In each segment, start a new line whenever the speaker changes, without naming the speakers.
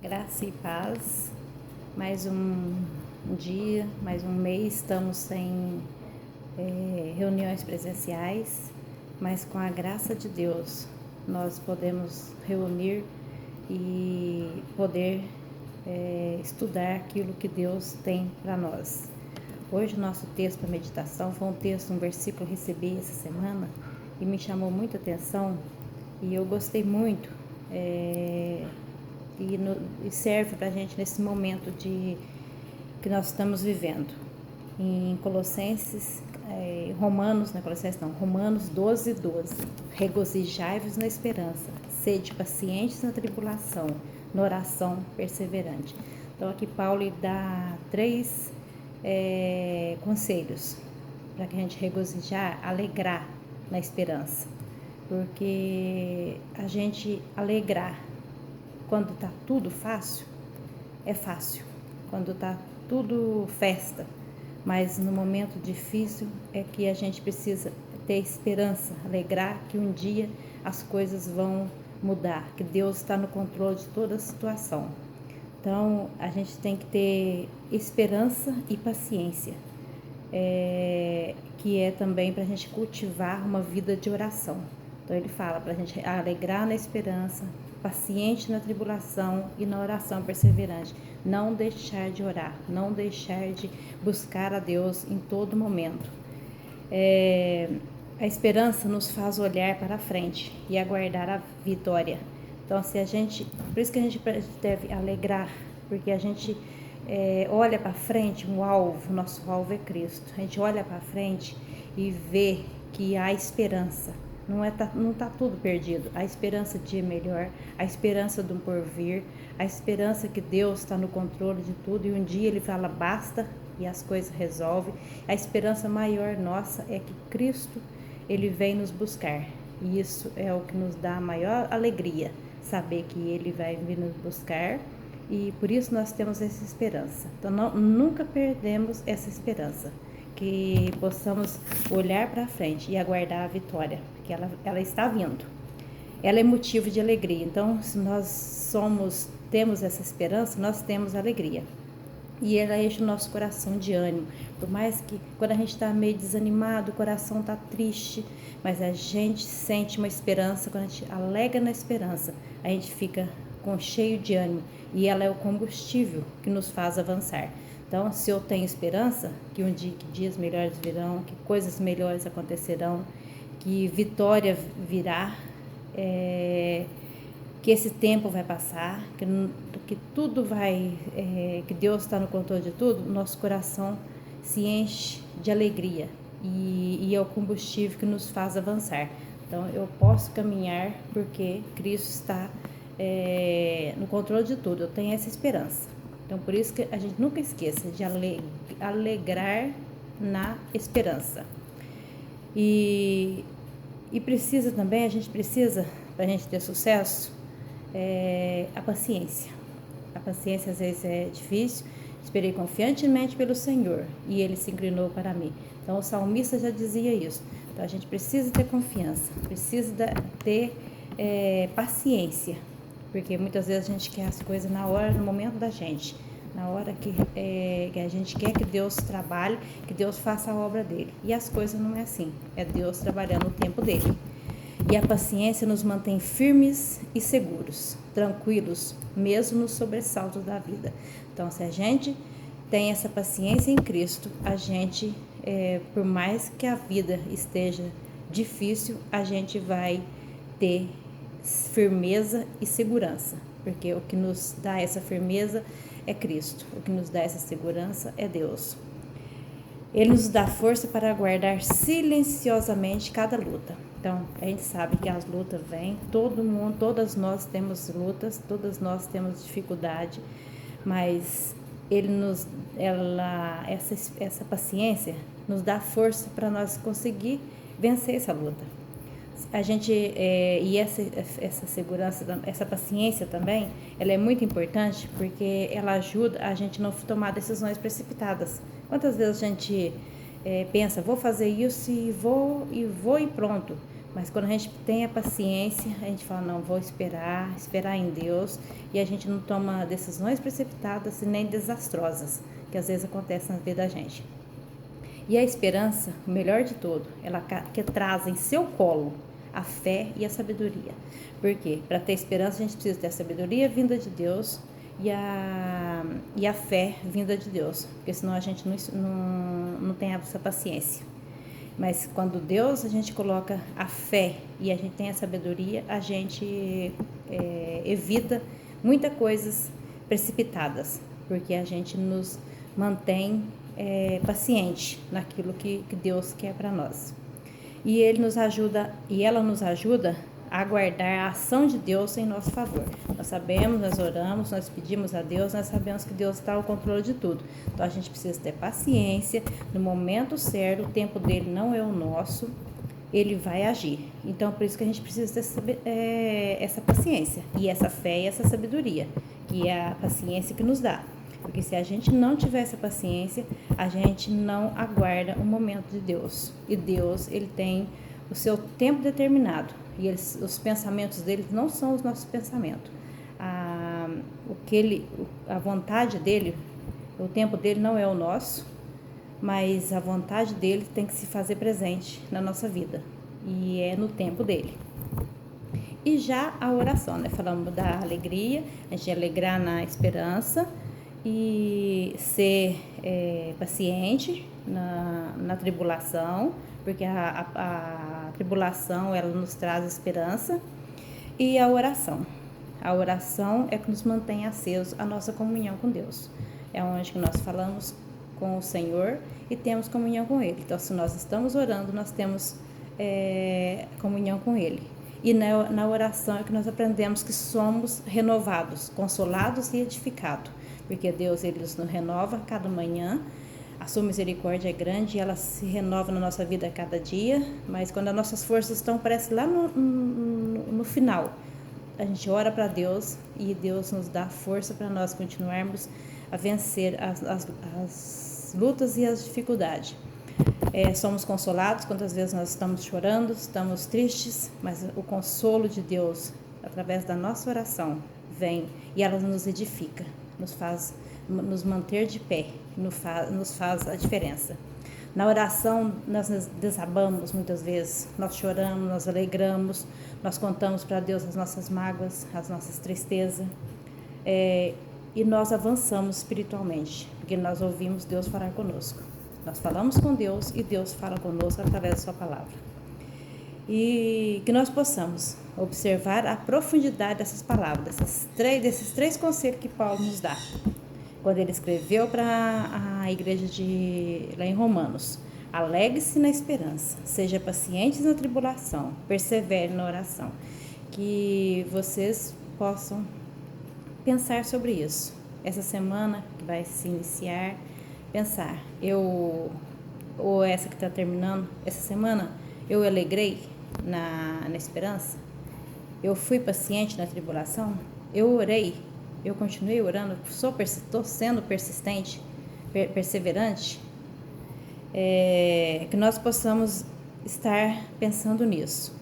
Graça e paz. Mais um dia, mais um mês, estamos sem reuniões presenciais, mas com a graça de Deus nós podemos reunir e poder estudar aquilo que Deus tem para nós. Hoje o nosso texto para meditação foi um versículo que eu recebi essa semana e me chamou muita atenção e eu gostei muito. E serve para a gente nesse momento que nós estamos vivendo. Em Colossenses, Romanos 12:12. Regozijai-vos na esperança, sede pacientes na tribulação, na oração perseverante. Então aqui Paulo dá 3 conselhos para que a gente regozijar, alegrar na esperança. Porque a gente alegrar quando está tudo fácil, é fácil. Quando está tudo festa, mas no momento difícil é que a gente precisa ter esperança, alegrar que um dia as coisas vão mudar, que Deus está no controle de toda a situação. Então a gente tem que ter esperança e paciência, que é também para a gente cultivar uma vida de oração. Então ele fala para a gente alegrar na esperança, paciente na tribulação e na oração perseverante. Não deixar de orar, não deixar de buscar a Deus em todo momento. A esperança nos faz olhar para a frente e aguardar a vitória. Então, por isso que a gente deve alegrar, porque a gente olha para frente, nosso alvo é Cristo. A gente olha para frente e vê que há esperança. Não tá tudo perdido. A esperança de melhor, a esperança do porvir, a esperança que Deus está no controle de tudo e um dia Ele fala basta e as coisas resolvem. A esperança maior nossa é que Cristo Ele vem nos buscar e isso é o que nos dá a maior alegria, saber que Ele vai vir nos buscar e por isso nós temos essa esperança. Então nunca perdemos essa esperança, que possamos olhar para frente e aguardar a vitória, que ela está vindo. Ela é motivo de alegria. Então, se nós temos essa esperança, nós temos alegria. E ela enche o nosso coração de ânimo. Por mais que quando a gente está meio desanimado, o coração está triste, mas a gente sente uma esperança, quando a gente alega na esperança, a gente fica cheio de ânimo. E ela é o combustível que nos faz avançar. Então, se eu tenho esperança que que dias melhores virão, que coisas melhores acontecerão, que vitória virá, que esse tempo vai passar, que tudo que Deus está no controle de tudo, nosso coração se enche de alegria e é o combustível que nos faz avançar. Então, eu posso caminhar porque Cristo está no controle de tudo, eu tenho essa esperança. Então, por isso que a gente nunca esqueça de alegrar na esperança. E precisa também, para a gente ter sucesso, a paciência. A paciência às vezes é difícil. Esperei confiantemente pelo Senhor e Ele se inclinou para mim. Então, o salmista já dizia isso. Então, a gente precisa ter confiança, precisa ter paciência. Porque muitas vezes a gente quer as coisas no momento da gente, na hora que a gente quer que Deus trabalhe, que Deus faça a obra dele. E as coisas não é assim, é Deus trabalhando o tempo dele. E a paciência nos mantém firmes e seguros, tranquilos, mesmo nos sobressaltos da vida. Então, se a gente tem essa paciência em Cristo, a gente, por mais que a vida esteja difícil, a gente vai ter firmeza e segurança, porque o que nos dá essa firmeza é Cristo, o que nos dá essa segurança é Deus. Ele nos dá força para aguardar silenciosamente cada luta. Então, a gente sabe que as lutas vêm, todas nós temos lutas, todas nós temos dificuldade, mas essa paciência nos dá força para nós conseguir vencer essa luta. A gente essa segurança, essa paciência também, ela é muito importante porque ela ajuda a gente não tomar decisões precipitadas. Quantas vezes a gente pensa, vou fazer isso e vou e pronto, Mas quando a gente tem a paciência, a gente fala, não, vou esperar em Deus, e a gente não toma decisões precipitadas e nem desastrosas, que às vezes acontecem na vida da gente. E a esperança, o melhor de tudo, ela que traz em seu colo a fé e a sabedoria. Por quê? Para ter esperança, a gente precisa ter a sabedoria vinda de Deus e a fé vinda de Deus, porque senão a gente não tem essa paciência. Mas quando Deus, a gente coloca a fé e a gente tem a sabedoria, a gente evita muitas coisas precipitadas, porque a gente nos mantém paciente naquilo que Deus quer para nós. E ela nos ajuda a guardar a ação de Deus em nosso favor. Nós sabemos, nós oramos, nós pedimos a Deus, nós sabemos que Deus está ao controle de tudo. Então a gente precisa ter paciência, no momento certo, o tempo dele não é o nosso, ele vai agir. Então por isso que a gente precisa ter essa paciência, e essa fé e essa sabedoria, que é a paciência que nos dá. Porque se a gente não tiver essa paciência, a gente não aguarda o momento de Deus. E Deus, ele tem o seu tempo determinado. E os pensamentos dele não são os nossos pensamentos. A vontade dele, o tempo dele não é o nosso, mas a vontade dele tem que se fazer presente na nossa vida. E é no tempo dele. E já a oração, né? Falamos da alegria, a gente alegrar na esperança e ser paciente na tribulação, porque a tribulação ela nos traz esperança, e a oração. A oração é que nos mantém acesos a nossa comunhão com Deus. É onde que nós falamos com o Senhor e temos comunhão com Ele. Então, se nós estamos orando, nós temos comunhão com Ele. E na oração é que nós aprendemos que somos renovados, consolados e edificados. Porque Deus, Ele nos renova cada manhã. A sua misericórdia é grande e ela se renova na nossa vida a cada dia. Mas quando as nossas forças estão, parece lá no final, a gente ora para Deus e Deus nos dá força para nós continuarmos a vencer as lutas e as dificuldades. Somos consolados quantas vezes nós estamos chorando, estamos tristes, mas o consolo de Deus, através da nossa oração, vem e ela nos edifica, nos faz nos manter de pé, nos faz a diferença. Na oração, nós desabamos muitas vezes, nós choramos, nós alegramos, nós contamos para Deus as nossas mágoas, as nossas tristezas, e nós avançamos espiritualmente, porque nós ouvimos Deus falar conosco. Nós falamos com Deus e Deus fala conosco através da sua palavra. E que nós possamos observar a profundidade dessas palavras, desses três conselhos que Paulo nos dá, quando ele escreveu para a igreja lá em Romanos. Alegre-se na esperança, seja pacientes na tribulação, persevere na oração. Que vocês possam pensar sobre isso. Essa semana que vai se iniciar, pensar, ou essa que está terminando, essa semana, eu alegrei na esperança, eu fui paciente na tribulação, eu orei, eu continuei orando, estou sendo persistente, perseverante, que nós possamos estar pensando nisso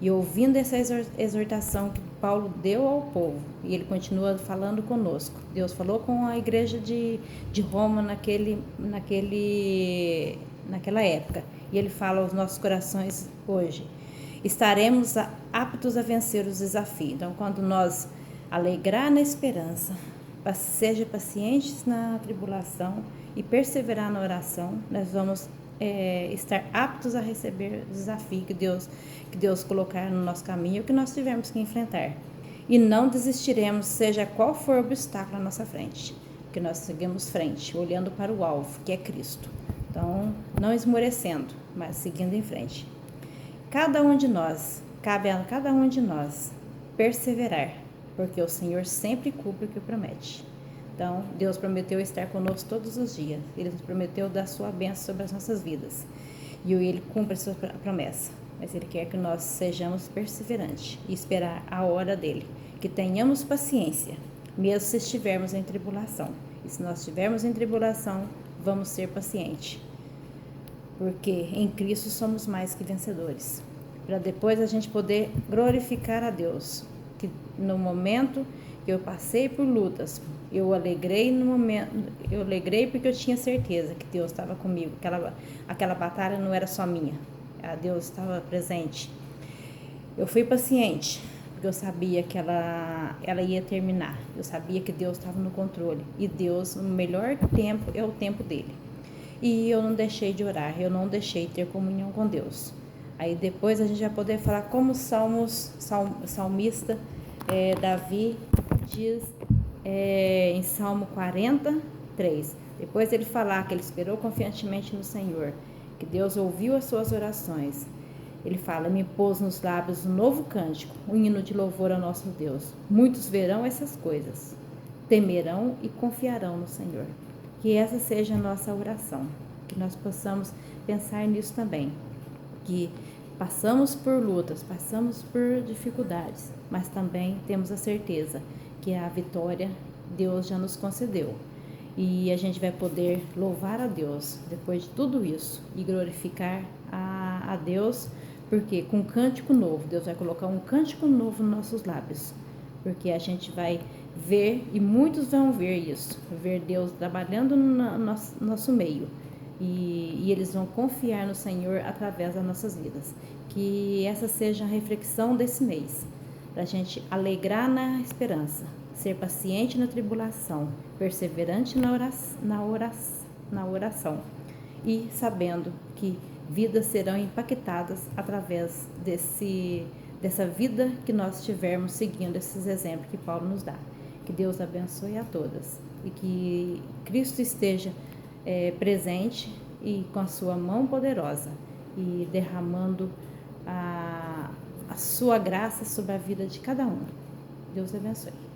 e ouvindo essa exortação que Paulo deu ao povo, e ele continua falando conosco. Deus falou com a igreja de Roma naquela época, e ele fala aos nossos corações hoje. Estaremos aptos a vencer os desafios. Então, quando nós alegrar na esperança, seja pacientes na tribulação e perseverar na oração, nós vamos estar aptos a receber o desafio que Deus colocar no nosso caminho, que nós tivermos que enfrentar. E não desistiremos, seja qual for o obstáculo à nossa frente, porque nós seguimos frente, olhando para o alvo, que é Cristo. Então, não esmorecendo, mas seguindo em frente. Cabe a cada um de nós perseverar, porque o Senhor sempre cumpre o que promete. Então, Deus prometeu estar conosco todos os dias. Ele nos prometeu dar sua bênção sobre as nossas vidas. E Ele cumpre a sua promessa. Mas Ele quer que nós sejamos perseverantes e esperar a hora dEle. Que tenhamos paciência, mesmo se estivermos em tribulação. E se nós estivermos em tribulação, vamos ser pacientes. Porque em Cristo somos mais que vencedores. para depois a gente poder glorificar a Deus. Que no momento que eu passei por lutas, eu alegrei no momento, eu alegrei porque eu tinha certeza que Deus estava comigo, aquela batalha não era só minha, Deus estava presente. Eu fui paciente, porque eu sabia que ela ia terminar, eu sabia que Deus estava no controle, e Deus, no melhor tempo, é o tempo dele. E eu não deixei de orar, eu não deixei de ter comunhão com Deus. Aí depois a gente vai poder falar como salmista Davi diz em Salmo 43. Depois ele falar que ele esperou confiantemente no Senhor, que Deus ouviu as suas orações. Ele fala, me pôs nos lábios um novo cântico, um hino de louvor ao nosso Deus. Muitos verão essas coisas, temerão e confiarão no Senhor. Que essa seja a nossa oração, que nós possamos pensar nisso também, que passamos por lutas, passamos por dificuldades, mas também temos a certeza que a vitória Deus já nos concedeu. E a gente vai poder louvar a Deus depois de tudo isso e glorificar a Deus, porque com um cântico novo, Deus vai colocar um cântico novo nos nossos lábios, porque a gente vai ver, e muitos vão ver isso, ver Deus trabalhando no nosso meio, e eles vão confiar no Senhor através das nossas vidas. Que essa seja a reflexão desse mês, para a gente alegrar na esperança, ser paciente na tribulação, perseverante na oração, e sabendo que vidas serão impactadas através dessa vida que nós tivermos seguindo esses exemplos que Paulo nos dá. Que Deus abençoe a todas e que Cristo esteja presente e com a sua mão poderosa e derramando a sua graça sobre a vida de cada um. Deus abençoe.